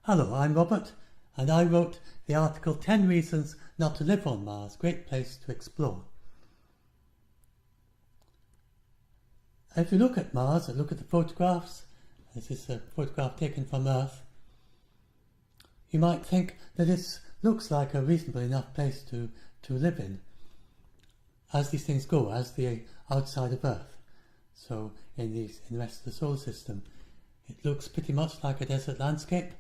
Hello, I'm Robert, and I wrote the article 10 Reasons Not to Live on Mars, Great Place to Explore. If you look at Mars and look at the photographs, this is a photograph taken from Earth, you might think that this looks like a reasonable enough place to live in, as these things go, as the outside of Earth. So in the rest of the solar system, it looks pretty much like a desert landscape.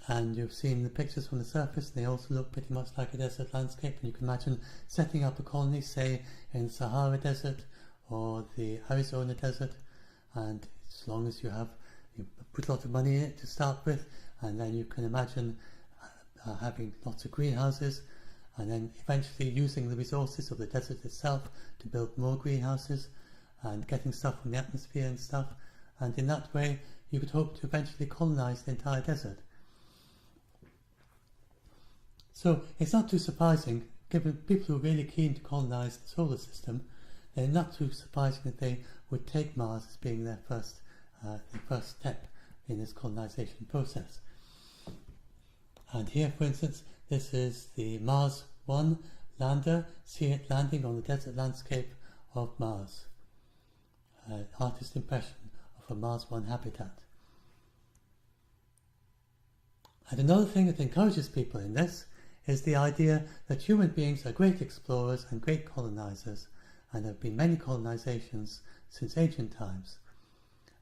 And you've seen the pictures from the surface, and they also look pretty much like a desert landscape. And you can imagine setting up a colony, say, in the Sahara Desert or the Arizona Desert. And as long as you put a lot of money in it to start with, and then you can imagine having lots of greenhouses, and then eventually using the resources of the desert itself to build more greenhouses and getting stuff from the atmosphere and stuff. And in that way, you could hope to eventually colonize the entire desert. So it's not too surprising, given people who are really keen to colonize the solar system, they're not too surprising that they would take Mars as being their first step in this colonization process. And here, for instance, this is the Mars 1 lander. See it landing on the desert landscape of Mars. Artist impression of a Mars 1 habitat. And another thing that encourages people in this is the idea that human beings are great explorers and great colonizers, and there have been many colonizations since ancient times.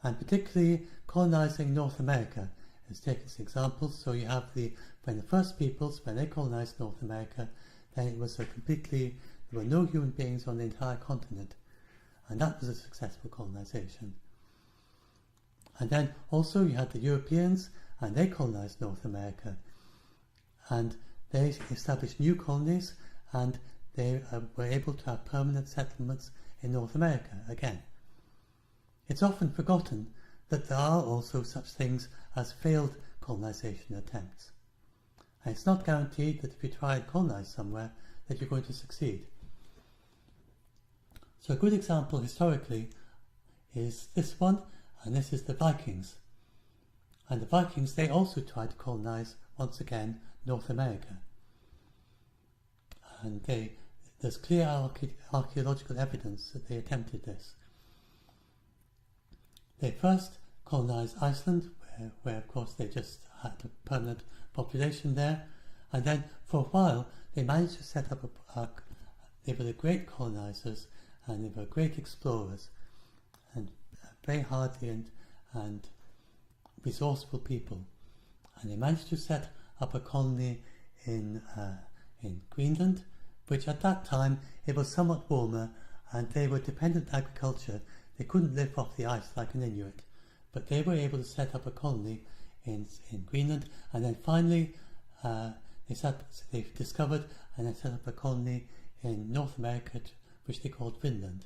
And particularly colonizing North America is taken as an example. So you have when the first peoples, when they colonized North America, then it was there were no human beings on the entire continent, and that was a successful colonization. And then also you had the Europeans, and they colonized North America, and they established new colonies, and they were able to have permanent settlements in North America again. It's often forgotten that there are also such things as failed colonization attempts. And it's not guaranteed that if you try and colonize somewhere that you're going to succeed. So a good example historically is this one, and this is the Vikings. And the Vikings, they also tried to colonize, once again, North America. And there's clear archaeological evidence that they attempted this. They first colonized Iceland, where of course they just had a permanent population there, and then for a while they managed to set up they were the great colonizers, and they were great explorers, and very hardy and resourceful people. And they managed to set up a colony in Greenland, which at that time it was somewhat warmer, and they were dependent on agriculture. They couldn't live off the ice like an Inuit, but they were able to set up a colony in Greenland, and then finally they discovered and they set up a colony in North America, which they called Finland.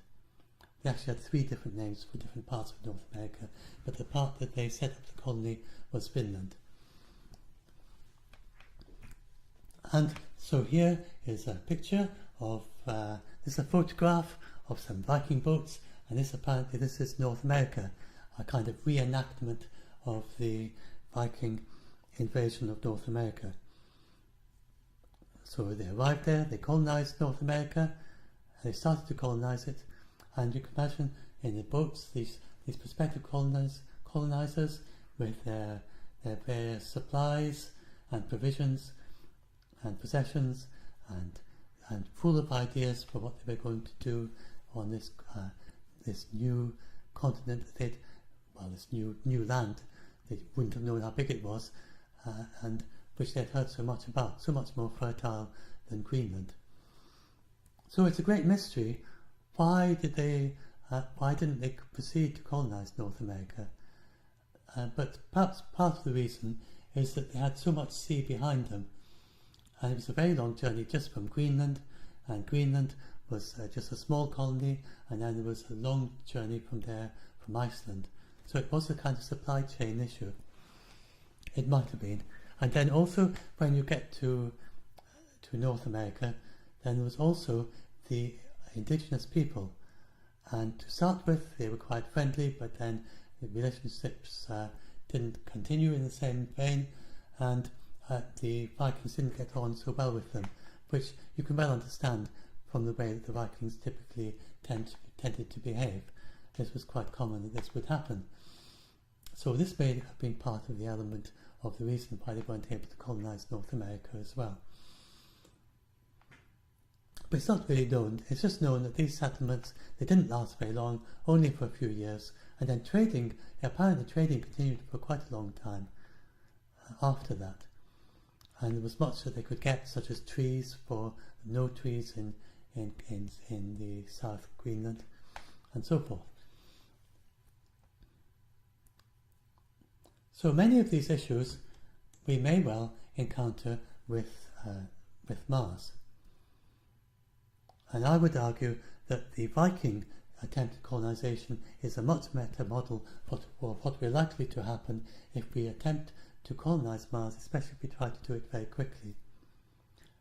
They actually had 3 different names for different parts of North America, but the part that they set up the colony was Finland. And so here is a picture of, this is a photograph of some Viking boats, and this is North America, a kind of reenactment of the Viking invasion of North America. So they arrived there, they colonized North America, and they started to colonize it, and you can imagine in the boats these prospective colonizers with their various supplies and provisions and possessions, and full of ideas for what they were going to do on this new continent this new land. They wouldn't have known how big it was, and which they'd heard so much about, so much more fertile than Greenland. So it's a great mystery. Why didn't they proceed to colonize North America? But perhaps part of the reason is that they had so much sea behind them, and it was a very long journey just from Greenland, and Greenland was just a small colony, and then there was a long journey from there from Iceland. So it was a kind of supply chain issue. It might have been. And then also when you get to North America, then there was also the indigenous people. And to start with, they were quite friendly, but then the relationships didn't continue in the same vein, and the Vikings didn't get on so well with them, which you can well understand from the way that the Vikings typically tended to behave. This was quite common that this would happen. So this may have been part of the element of the reason why they weren't able to colonize North America as well. But it's not really known. It's just known that these settlements, they didn't last very long, only for a few years, and then apparently trading continued for quite a long time after that. And there was much that they could get, such as trees, for no trees in the South Greenland, and so forth. So many of these issues we may well encounter with Mars. And I would argue that the Viking attempted colonization is a much better model for what we're likely to happen if we attempt to colonize Mars, especially if we try to do it very quickly.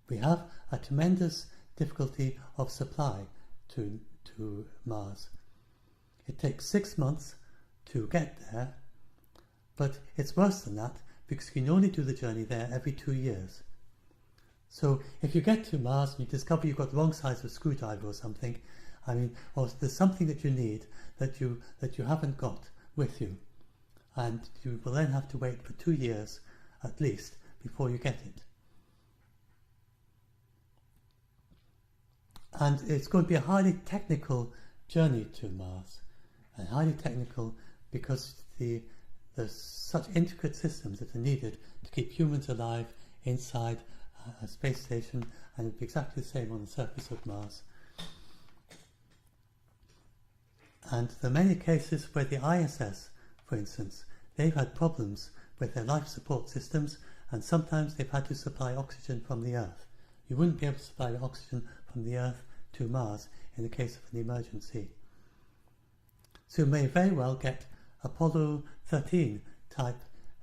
We have a tremendous difficulty of supply to Mars. It takes 6 months to get there, but it's worse than that because you can only do the journey there every 2 years. So if you get to Mars and you discover you've got the wrong size of screwdriver or something, or there's something that you need that you haven't got with you, and you will then have to wait for 2 years at least before you get it. And it's going to be a highly technical journey to Mars, and highly technical because there's such intricate systems that are needed to keep humans alive inside a space station, and it would be exactly the same on the surface of Mars. And there are many cases where the ISS, for instance, they've had problems with their life support systems, and sometimes they've had to supply oxygen from the Earth. You wouldn't be able to supply oxygen from the Earth to Mars in the case of an emergency. So you may very well get Apollo 13 type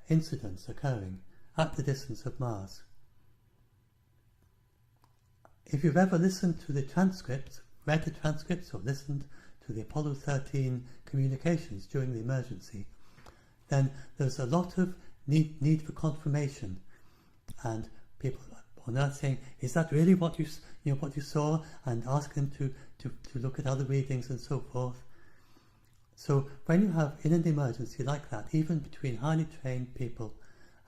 incidents occurring at the distance of Mars. If you've ever listened to the transcripts, read the transcripts or listened to the Apollo 13 communications during the emergency, then there's a lot of need for confirmation, and people on Earth saying, is that really what you saw, and ask them to look at other readings and so forth. So when you have in an emergency like that, even between highly trained people,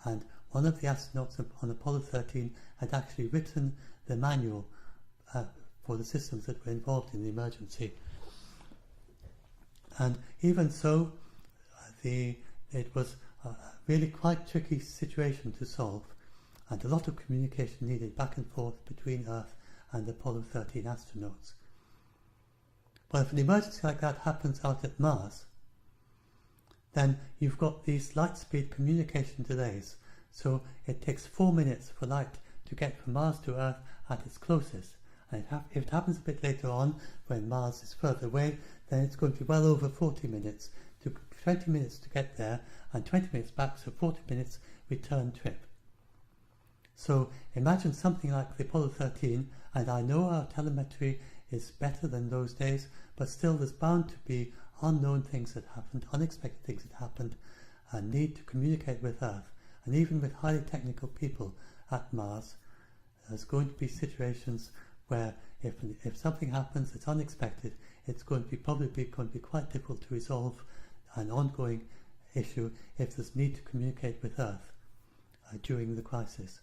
and one of the astronauts on Apollo 13 had actually written the manual for the systems that were involved in the emergency. And even so, it was a really quite tricky situation to solve, and a lot of communication needed back and forth between Earth and the Apollo 13 astronauts. But if an emergency like that happens out at Mars, then you've got these light speed communication delays. So it takes 4 minutes for light to get from Mars to Earth at its closest. And if it happens a bit later on, when Mars is further away, then it's going to be well over 40 minutes, to 20 minutes to get there, and 20 minutes back, so 40 minutes return trip. So imagine something like the Apollo 13, and I know our telemetry is better than those days, but still there's bound to be unknown things that happened, unexpected things that happened, and need to communicate with Earth. And even with highly technical people at Mars, there's going to be situations where if something happens that's unexpected, it's probably going to be quite difficult to resolve an ongoing issue if there's need to communicate with Earth during the crisis.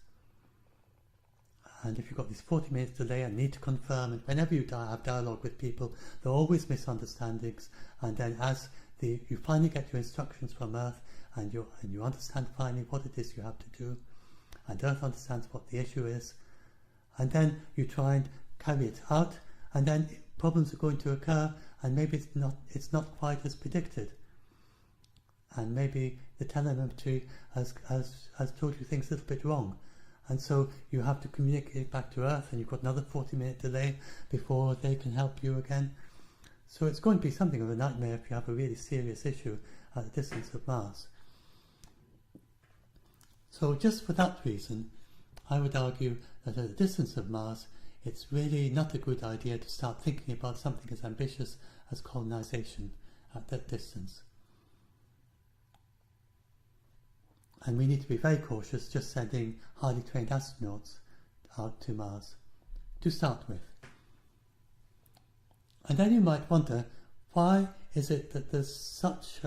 And if you've got this 40 minutes delay and need to confirm, and whenever you have dialogue with people, there are always misunderstandings, and then as you finally get your instructions from Earth, and you understand finally what it is you have to do, and Earth understands what the issue is, and then you try and carry it out, and then problems are going to occur, and maybe it's not quite as predicted, and maybe the telemetry has told you things a little bit wrong, and so you have to communicate back to Earth, and you've got another 40-minute delay before they can help you again. So it's going to be something of a nightmare if you have a really serious issue at the distance of Mars. So just for that reason, I would argue that at the distance of Mars, it's really not a good idea to start thinking about something as ambitious as colonization at that distance. And we need to be very cautious just sending highly trained astronauts out to Mars to start with. And then you might wonder, why is it that there's such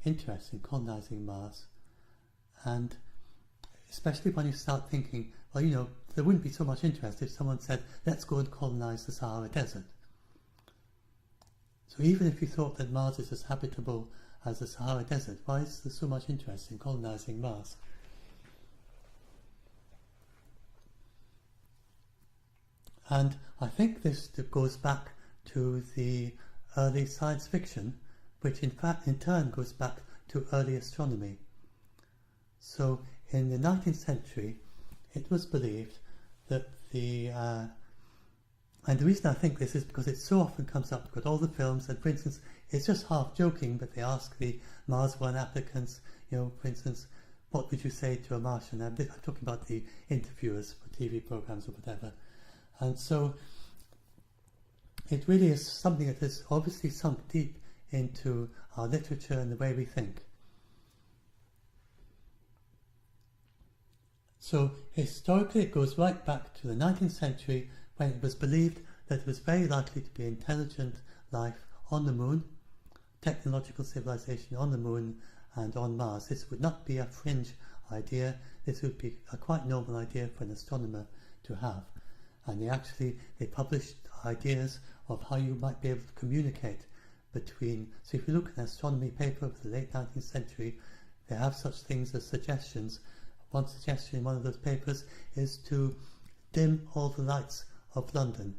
interest in colonizing Mars? And especially when you start thinking, well, you know, there wouldn't be so much interest if someone said, let's go and colonize the Sahara Desert. So even if you thought that Mars is as habitable as the Sahara Desert, why is there so much interest in colonizing Mars? And I think this goes back to the early science fiction, which in fact in turn goes back to early astronomy. So in the 19th century, it was believed that and the reason I think this is because it so often comes up, because all the films, and for instance, it's just half joking, but they ask the Mars One applicants, you know, for instance, what would you say to a Martian? I'm talking about the interviewers for TV programs or whatever. And so it really is something that has obviously sunk deep into our literature and the way we think. So historically it goes right back to the 19th century, when it was believed that it was very likely to be intelligent life on the Moon, technological civilization on the Moon and on Mars. This would not be a fringe idea, this would be a quite normal idea for an astronomer to have. And they published ideas of how you might be able to communicate between, so if you look at an astronomy paper of the late 19th century, they have such things as suggestions. One suggestion in one of those papers is to dim all the lights of London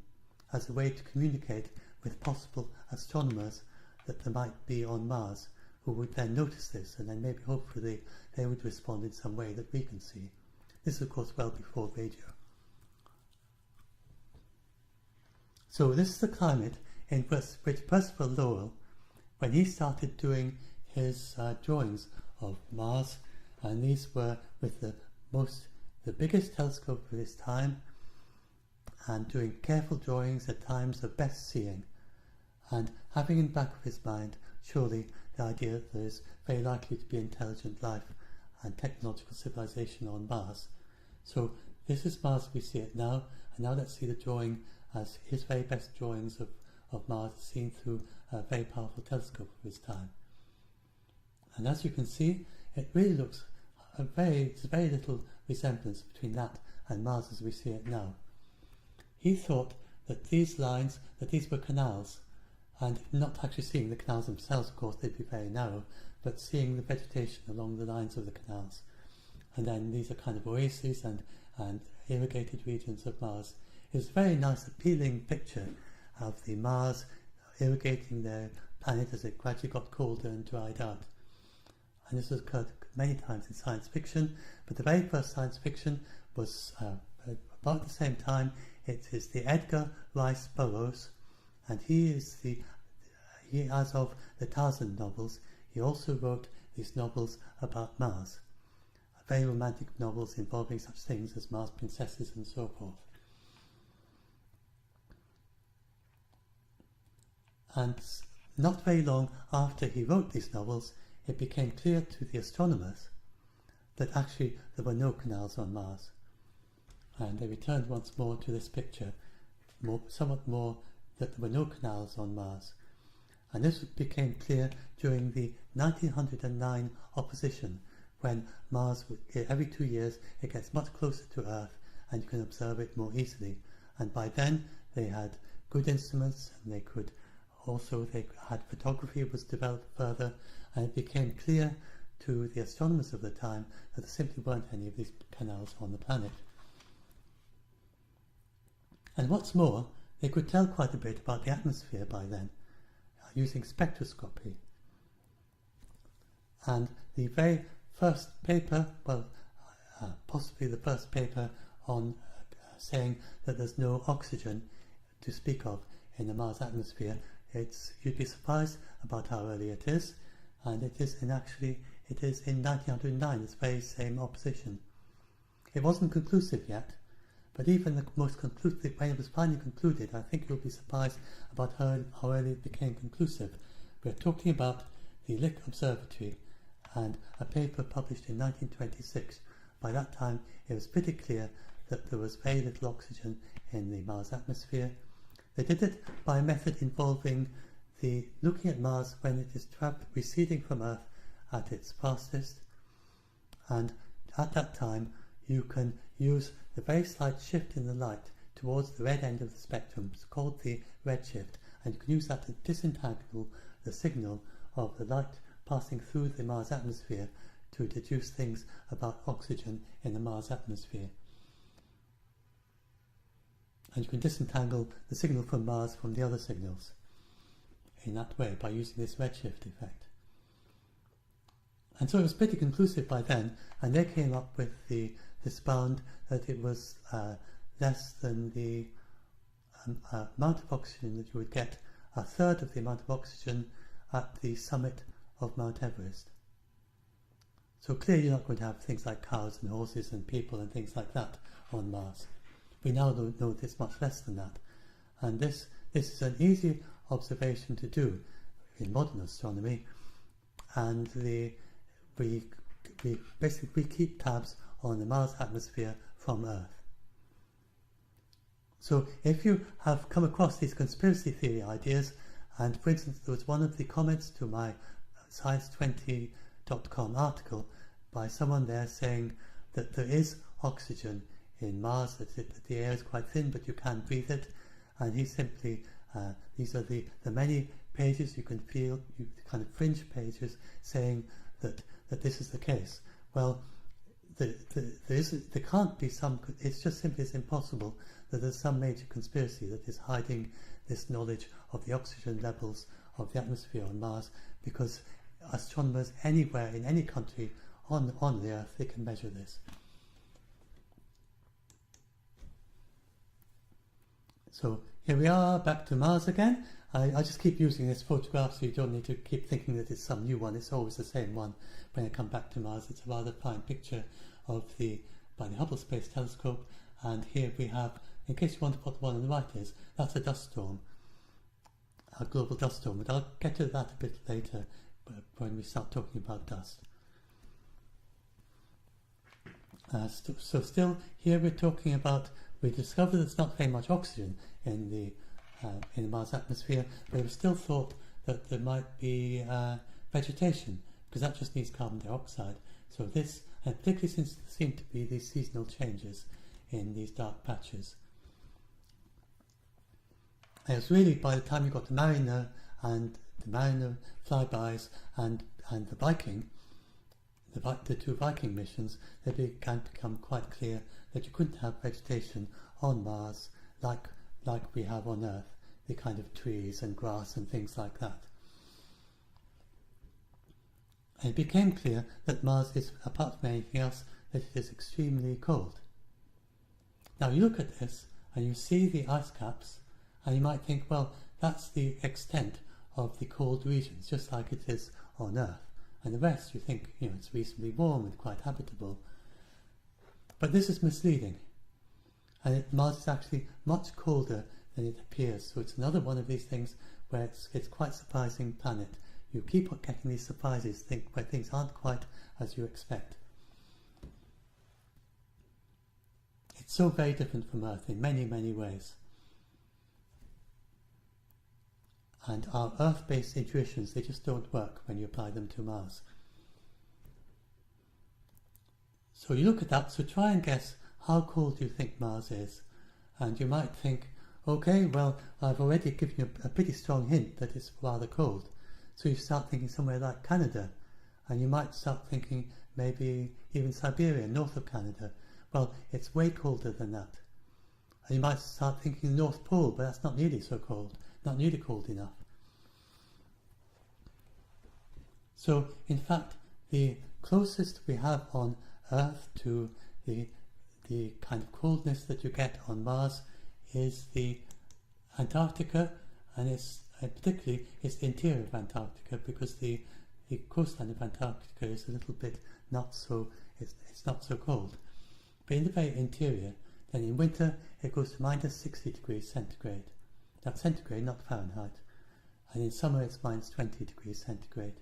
as a way to communicate with possible astronomers that there might be on Mars, who would then notice this, and then maybe hopefully they would respond in some way that we can see. This is of course well before radio. So this is the climate in which Percival Lowell, when he started doing his drawings of Mars, and these were with the biggest telescope of his time, and doing careful drawings at times of best seeing, and having in the back of his mind surely the idea that there is very likely to be intelligent life and technological civilization on Mars. So this is Mars as we see it now, and now let's see the drawing as his very best drawings of Mars seen through a very powerful telescope of his time. And as you can see, it really looks there's very little resemblance between that and Mars as we see it now. He thought that these lines, that these were canals, and not actually seeing the canals themselves, of course, they'd be very narrow, but seeing the vegetation along the lines of the canals. And then these are kind of oases and irrigated regions of Mars. It's a very nice, appealing picture of the Mars irrigating their planet as it gradually got colder and dried out. And this has occurred many times in science fiction, but the very first science fiction was about the same time. It is the Edgar Rice Burroughs, and he as of the Tarzan novels, he also wrote these novels about Mars, very romantic novels involving such things as Mars princesses and so forth. And not very long after he wrote these novels, it became clear to the astronomers that actually there were no canals on Mars. And they returned once more to this picture, somewhat more that there were no canals on Mars. And this became clear during the 1909 opposition, when Mars, every 2 years, it gets much closer to Earth and you can observe it more easily. And by then they had good instruments, and they had photography was developed further, and it became clear to the astronomers of the time that there simply weren't any of these canals on the planet. And what's more, they could tell quite a bit about the atmosphere by then, using spectroscopy. And the very first paper, possibly the first paper on saying that there's no oxygen to speak of in the Mars atmosphere, you'd be surprised about how early it is, and it is in 1909, this very same opposition. It wasn't conclusive yet, but even the most conclusive, when it was finally concluded, I think you'll be surprised about how early it became conclusive. We're talking about the Lick Observatory and a paper published in 1926. By that time it was pretty clear that there was very little oxygen in the Mars atmosphere. They did it by a method involving looking at Mars when it is receding from Earth at its fastest, and at that time you can use the very slight shift in the light towards the red end of the spectrum. It's called the redshift, and you can use that to disentangle the signal of the light passing through the Mars atmosphere to deduce things about oxygen in the Mars atmosphere. And you can disentangle the signal from Mars from the other signals in that way by using this redshift effect. And so it was pretty conclusive by then, and they came up with this bound that it was less than the amount of oxygen that you would get, a third of the amount of oxygen at the summit of Mount Everest. So clearly you're not going to have things like cows and horses and people and things like that on Mars. We now know it's much less than that. And this is an easy observation to do in modern astronomy, and we keep tabs on the Mars atmosphere from Earth. So if you have come across these conspiracy theory ideas, and for instance there was one of the comments to my Science20.com article by someone there saying that there is oxygen in Mars, that the air is quite thin but you can breathe it, and he simply, these are the many pages you can feel, kind of fringe pages saying that this is the case. Well, there can't be some, it's just simply as impossible that there's some major conspiracy that is hiding this knowledge of the oxygen levels of the atmosphere on Mars, because astronomers anywhere in any country on the Earth, they can measure this. So here we are, back to Mars again. I just keep using this photograph so you don't need to keep thinking that it's some new one. It's always the same one when I come back to Mars. It's a rather fine picture by the Hubble Space Telescope, and here we have, in case you want to put the one on the right is, that's a dust storm, a global dust storm, but I'll get to that a bit later when we start talking about dust. So still here we're talking about, we discovered there's not very much oxygen in the Mars atmosphere, but we still thought that there might be vegetation, because that just needs carbon dioxide. So this, and particularly since there seem to be these seasonal changes in these dark patches. And it was really by the time you got to Mariner and the Mariner flybys and the Viking, the two Viking missions, they began to become quite clear that you couldn't have vegetation on Mars like we have on Earth, the kind of trees and grass and things like that. And it became clear that Mars is, apart from anything else, that it is extremely cold. Now you look at this and you see the ice caps, and you might think, well, that's the extent of the cold regions, just like it is on Earth. And the rest, you think, it's reasonably warm and quite habitable. But this is misleading. And Mars is actually much colder than it appears. So it's another one of these things where it's quite surprising planet. You keep on getting these surprises where things aren't quite as you expect. It's so very different from Earth in many, many ways. And our Earth-based intuitions, they just don't work when you apply them to Mars. So you look at that, so try and guess how cold you think Mars is. And you might think, okay, well, I've already given you a pretty strong hint that it's rather cold. So you start thinking somewhere like Canada, and you might start thinking maybe even Siberia, north of Canada. Well, it's way colder than that. And you might start thinking North Pole, but that's not nearly so cold, not nearly cold enough. So, in fact, the closest we have on Earth to the kind of coldness that you get on Mars is the Antarctica, and particularly it's the interior of Antarctica, because the coastline of Antarctica is a little bit it's not so cold. But in the very interior, then in winter it goes to minus 60 degrees centigrade. That's centigrade, not Fahrenheit. And in summer it's minus 20 degrees centigrade.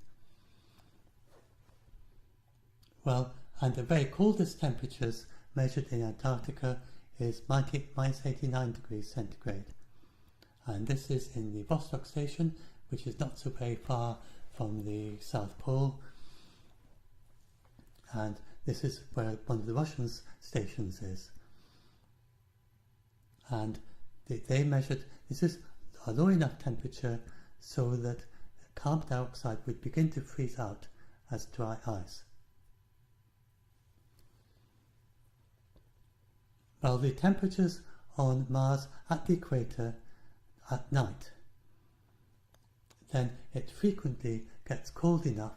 Well, and the very coldest temperatures measured in Antarctica is minus 89 degrees centigrade. And this is in the Vostok station, which is not so very far from the South Pole. And this is where one of the Russian stations is. And they measured, this is a low enough temperature so that carbon dioxide would begin to freeze out as dry ice. Well, the temperatures on Mars at the equator at night, then it frequently gets cold enough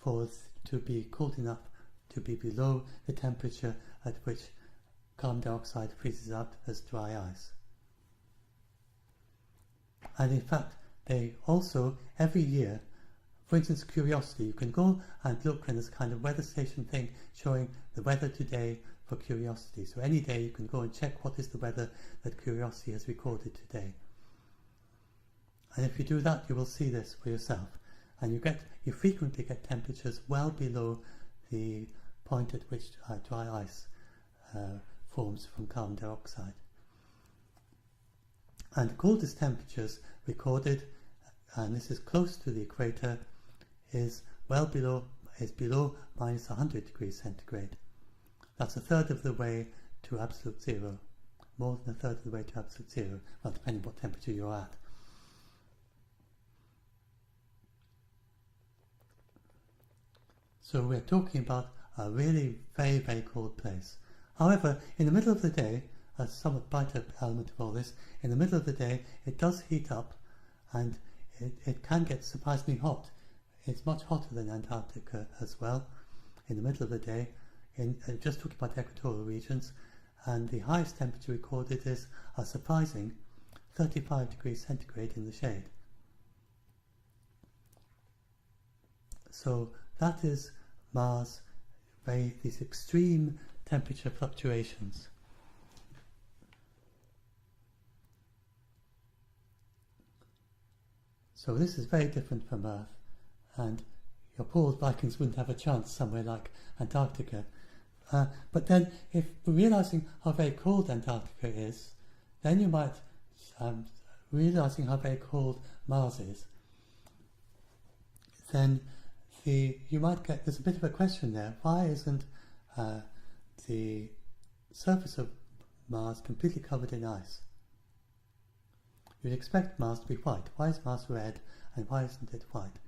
to be below the temperature at which carbon dioxide freezes out as dry ice. And in fact, they also, every year, for instance, Curiosity, you can go and look, and there's a kind of weather station thing showing the weather today for Curiosity. So any day you can go and check what is the weather that Curiosity has recorded today. And if you do that, you will see this for yourself. And you frequently get temperatures well below the point at which dry ice forms from carbon dioxide. And the coldest temperatures recorded, and this is close to the equator, is below minus 100 degrees centigrade. That's a third of the way to absolute zero. More than a third of the way to absolute zero, well, depending what temperature you're at. So we're talking about a really very, very cold place. However, in the middle of the day, a somewhat brighter element of all this, in the middle of the day it does heat up, and it can get surprisingly hot. It's much hotter than Antarctica as well in the middle of the day, just talking about the equatorial regions, and the highest temperature recorded is a surprising 35 degrees centigrade in the shade. So that is Mars, these extreme temperature fluctuations. So this is very different from Earth, and your poor old Vikings wouldn't have a chance somewhere like Antarctica. But then, if we're realising how very cold Antarctica is, then you might, realising how very cold Mars is, then you might get, there's a bit of a question there. Why isn't the surface of Mars completely covered in ice? You'd expect Mars to be white. Why is Mars red, and why isn't it white?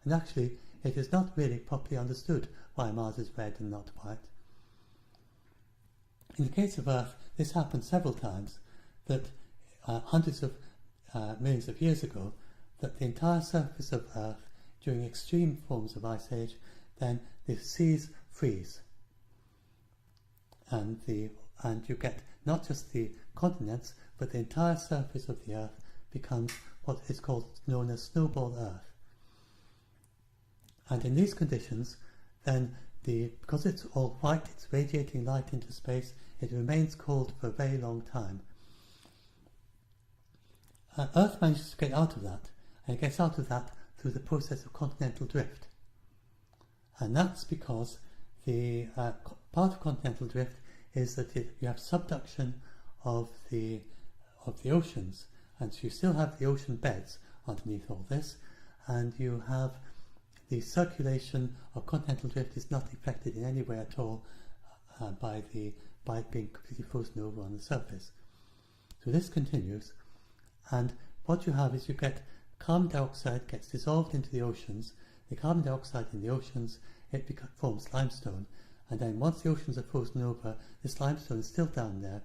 And actually, it is not really properly understood why Mars is red and not white. In the case of Earth, this happened several times, that hundreds of millions of years ago, that the entire surface of Earth, during extreme forms of ice age, then the seas freeze. And you get not just the continents, but the entire surface of the Earth becomes what is known as snowball Earth. And in these conditions, then because it's all white, it's radiating light into space, it remains cold for a very long time. Earth manages to get out of that, and it gets out of that through the process of continental drift. And that's because the part of continental drift is that you have subduction of the oceans, and so you still have the ocean beds underneath all this, and you have the circulation of continental drift is not affected in any way at all by it being completely frozen over on the surface. So this continues, and what you have is you get carbon dioxide gets dissolved into the oceans. The carbon dioxide in the oceans, it forms limestone, and then once the oceans are frozen over, this limestone is still down there,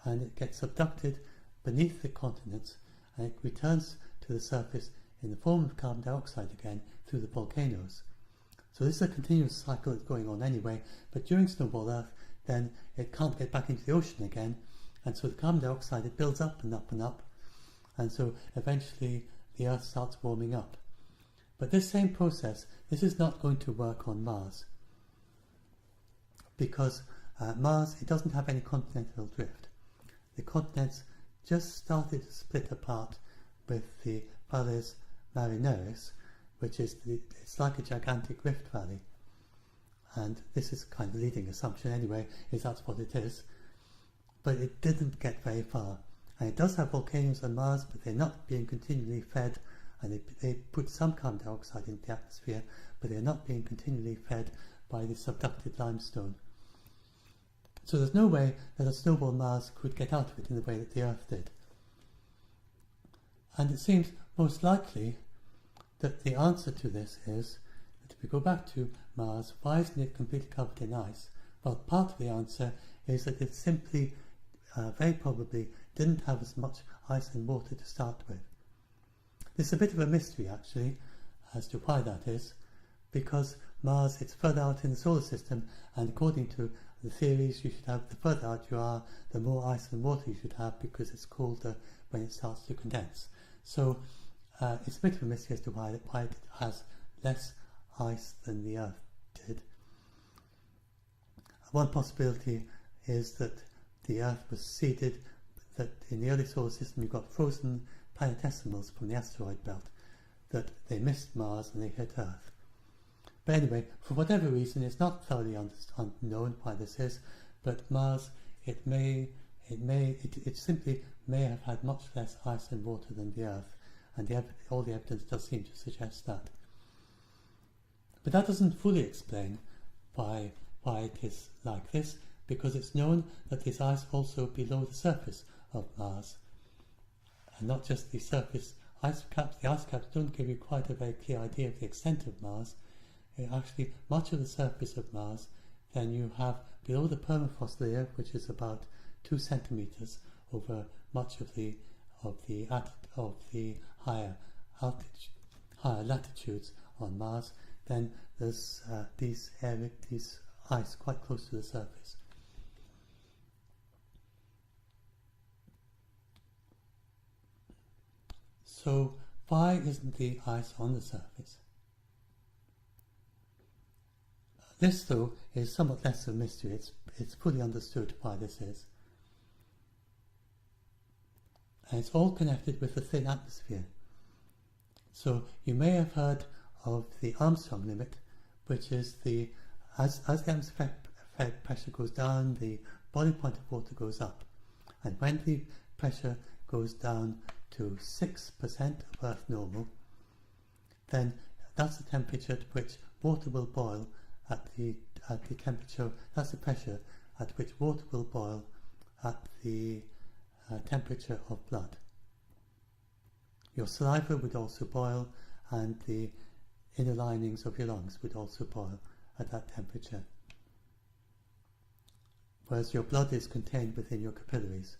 and it gets subducted beneath the continents, and it returns to the surface in the form of carbon dioxide again through the volcanoes. So this is a continuous cycle that's going on anyway, but during snowball Earth, then it can't get back into the ocean again, and so the carbon dioxide, it builds up and up and up, and so eventually the Earth starts warming up. But this same process, this is not going to work on Mars, because Mars, it doesn't have any continental drift. The continents just started to split apart with the Valles Marineris, which is it's like a gigantic rift valley, and this is kind of a leading assumption anyway, is that's what it is. But it didn't get very far. And it does have volcanoes on Mars, but they're not being continually fed, and they put some carbon dioxide into the atmosphere, but they're not being continually fed by the subducted limestone. So there's no way that a snowball Mars could get out of it in the way that the Earth did. And it seems most likely that the answer to this is that if we go back to Mars, why isn't it completely covered in ice? Well, part of the answer is that it simply, very probably, didn't have as much ice and water to start with. It's a bit of a mystery, actually, as to why that is, because Mars, it's further out in the solar system, and according to the theories, you should have, the further out you are, the more ice and water you should have, because it's colder when it starts to condense. So it's a bit of a mystery as to why it has less ice than the Earth did. One possibility is that the Earth was seeded, that in the early solar system you've got frozen planetesimals from the asteroid belt, that they missed Mars and they hit Earth. But anyway, for whatever reason, it's not thoroughly unknown why this is, but Mars, it simply may have had much less ice and water than the Earth, and all the evidence does seem to suggest that. But that doesn't fully explain why it is like this, because it's known that there's ice also below the surface of Mars, and not just the surface ice caps. The ice caps don't give you quite a very clear idea of the extent of Mars. Actually, much of the surface of Mars, then you have below the permafrost layer, which is about 2 centimeters over much of the higher latitudes on Mars. Then there's these ice quite close to the surface. So why isn't the ice on the surface? This, though, is somewhat less of a mystery. It's fully understood why this is. And it's all connected with the thin atmosphere. So you may have heard of the Armstrong limit, which is as the atmospheric pressure goes down, the boiling point of water goes up. And when the pressure goes down to 6% of Earth normal, then that's the temperature at which water will boil at the temperature, that's the pressure at which water will boil at the temperature of blood. Your saliva would also boil, and the inner linings of your lungs would also boil at that temperature. Whereas your blood is contained within your capillaries,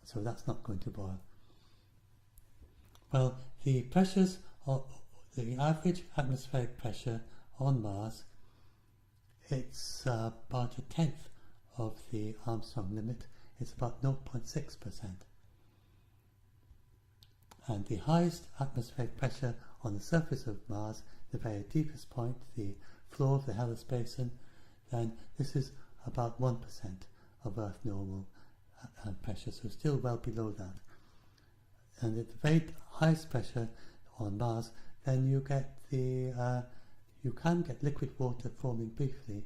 so that's not going to boil. Well, the pressures of the average atmospheric pressure on Mars, it's about 1/10 of the Armstrong limit. It's about 0.6%. And the highest atmospheric pressure on the surface of Mars, the very deepest point, the floor of the Hellas Basin, then this is about 1% of Earth normal pressure, so still well below that. And at the very highest pressure on Mars, then you can get liquid water forming briefly.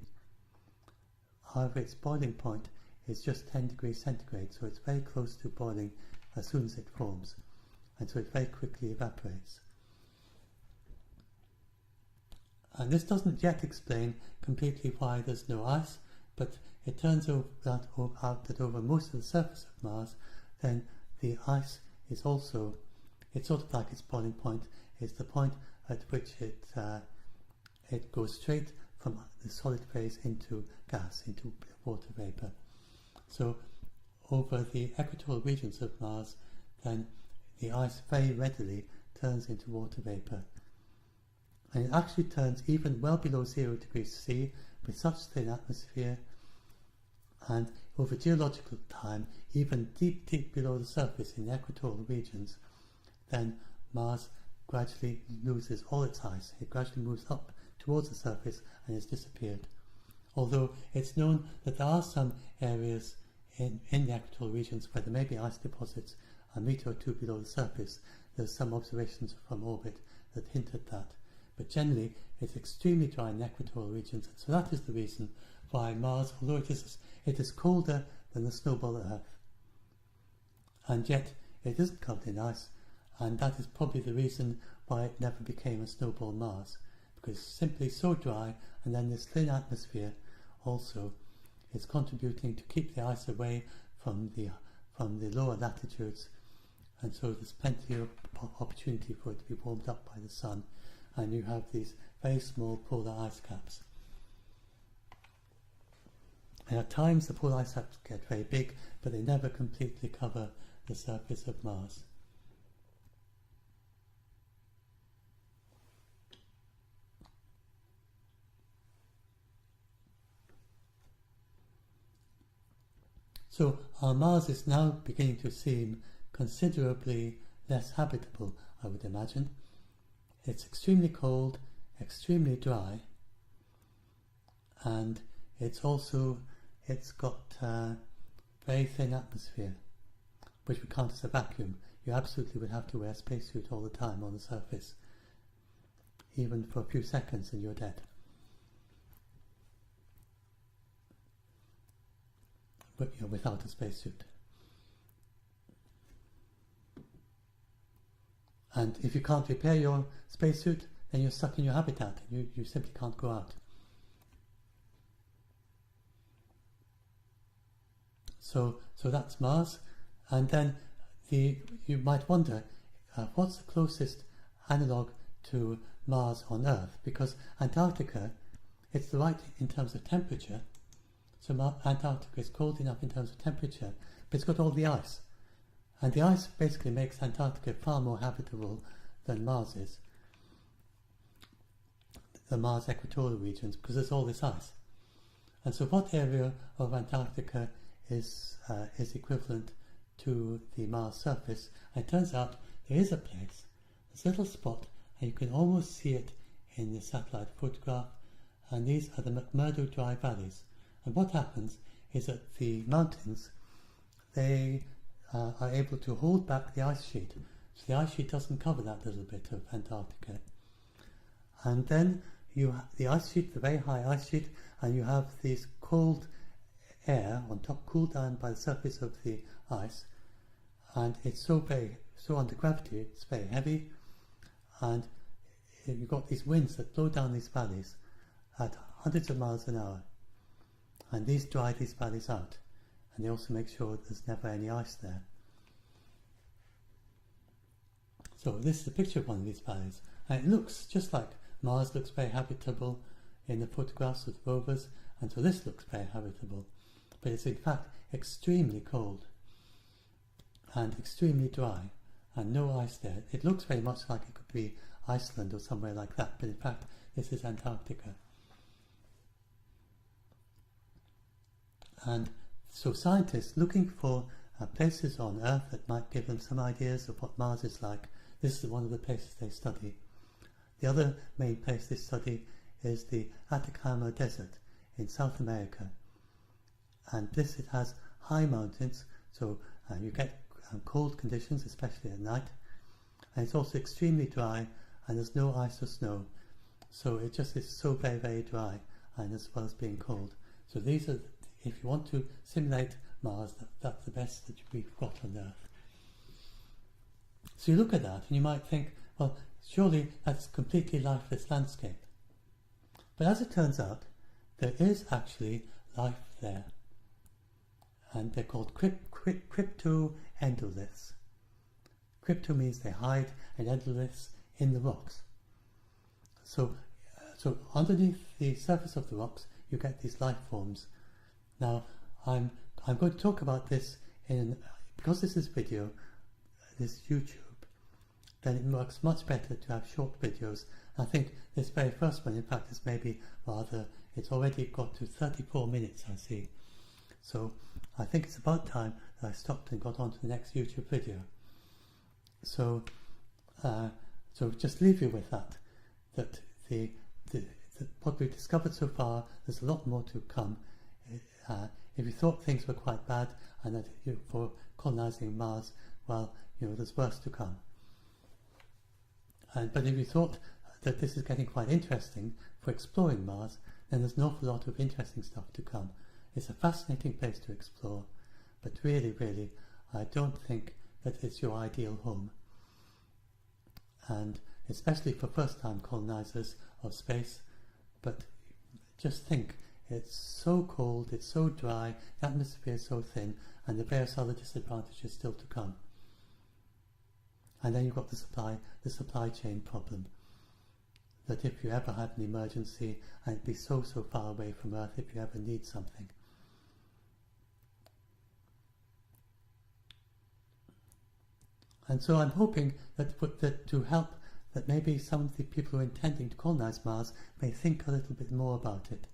However, its boiling point is just 10 degrees centigrade, so it's very close to boiling as soon as it forms, and so it very quickly evaporates. And this doesn't yet explain completely why there's no ice, but it turns out that over most of the surface of Mars, then the ice is also, it's sort of like its boiling point, is the point at which it goes straight from the solid phase into gas, into water vapor. So over the equatorial regions of Mars, then the ice very readily turns into water vapor. And it actually turns even well below 0 degrees C with such thin atmosphere, and over geological time, even deep below the surface in the equatorial regions, then Mars gradually loses all its ice. It gradually moves up towards the surface and has disappeared. Although it's known that there are some areas in the equatorial regions where there may be ice deposits a metre or two below the surface. There's some observations from orbit that hint at that. but generally it's extremely dry in the equatorial regions. So that is the reason why Mars, although it is colder than the snowball Earth, and yet it isn't covered in ice, and that is probably the reason why it never became a snowball Mars, because it's simply so dry, and then this thin atmosphere also is contributing to keep the ice away from the lower latitudes, and so there's plenty of opportunity for it to be warmed up by the sun, and you have these very small polar ice caps. And at times the polar ice caps get very big, but they never completely cover the surface of Mars. So our Mars is now beginning to seem considerably less habitable, I would imagine. It's extremely cold, extremely dry, and it's got very thin atmosphere, which we count as a vacuum. You absolutely would have to wear a spacesuit all the time on the surface, even for a few seconds, and you're dead. But you're without a spacesuit. And if you can't repair your spacesuit, then you're stuck in your habitat, and you simply can't go out. So that's Mars. And then you might wonder, what's the closest analogue to Mars on Earth? Because Antarctica, it's right in terms of temperature. So Antarctica is cold enough in terms of temperature, but it's got all the ice. And the ice basically makes Antarctica far more habitable than Mars is. The Mars equatorial regions, because there's all this ice. And so what area of Antarctica is equivalent to the Mars surface? And it turns out there is a place, this little spot, and you can almost see it in the satellite photograph, and these are the McMurdo Dry Valleys. And what happens is that the mountains, they are able to hold back the ice sheet. So the ice sheet doesn't cover that little bit of Antarctica. And then you have the ice sheet, the very high ice sheet, and you have this cold air on top, cooled down by the surface of the ice. And it's so under gravity, it's very heavy. And you've got these winds that blow down these valleys at hundreds of miles an hour. And these dry these valleys out, and they also make sure there's never any ice there. So this is a picture of one of these valleys, and it looks just like Mars looks very habitable in the photographs with rovers, and so this looks very habitable, but it's in fact extremely cold and extremely dry, and no ice there. It looks very much like it could be Iceland or somewhere like that, but in fact this is Antarctica. And so scientists looking for places on Earth that might give them some ideas of what Mars is like, this is one of the places they study. The other main place they study is the Atacama Desert in South America. And it has high mountains, so you get cold conditions, especially at night. And it's also extremely dry, and there's no ice or snow. So it just is so very, very dry, and as well as being cold. So these are, if you want to simulate Mars, that's the best that we've got on Earth. So you look at that and you might think, well, surely that's a completely lifeless landscape. But as it turns out, there is actually life there. And they're called crypto-endoliths. Crypto means they hide, and endoliths in the rocks. So underneath the surface of the rocks, you get these life forms. Now, I'm going to talk about this because this is video, this YouTube, then it works much better to have short videos. I think this very first one, in fact, is maybe rather, it's already got to 34 minutes, I see. So I think it's about time that I stopped and got on to the next YouTube video. So just leave you with that what we've discovered so far, there's a lot more to come. If you thought things were quite bad and that for colonizing Mars, well, there's worse to come. But if you thought that this is getting quite interesting for exploring Mars, then there's an awful lot of interesting stuff to come. It's a fascinating place to explore, but really, really, I don't think that it's your ideal home. And especially for first-time colonizers of space, but just think, it's so cold, it's so dry, the atmosphere is so thin, and the various other disadvantages still to come. And then you've got the supply chain problem, that if you ever had an emergency, and it'd be so far away from Earth if you ever need something. And so I'm hoping that to help, that maybe some of the people who are intending to colonize Mars may think a little bit more about it.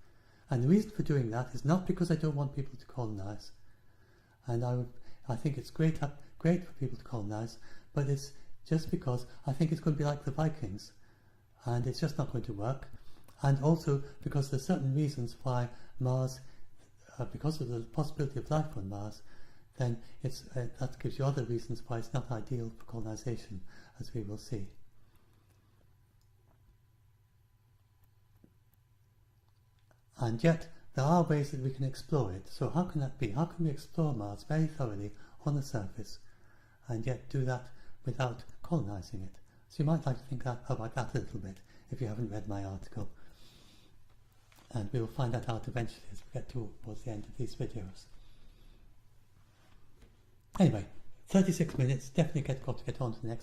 And the reason for doing that is not because I don't want people to colonize, and I think it's great for people to colonize, but it's just because I think it's going to be like the Vikings, and it's just not going to work. And also because there's certain reasons why Mars, because of the possibility of life on Mars, then that gives you other reasons why it's not ideal for colonization, as we will see. And yet there are ways that we can explore it. So how can that be? How can we explore Mars very thoroughly on the surface, and yet do that without colonizing it? So you might like to think about that a little bit if you haven't read my article. And we will find that out eventually as we get towards the end of these videos. Anyway, 36 minutes, definitely got to get on to the next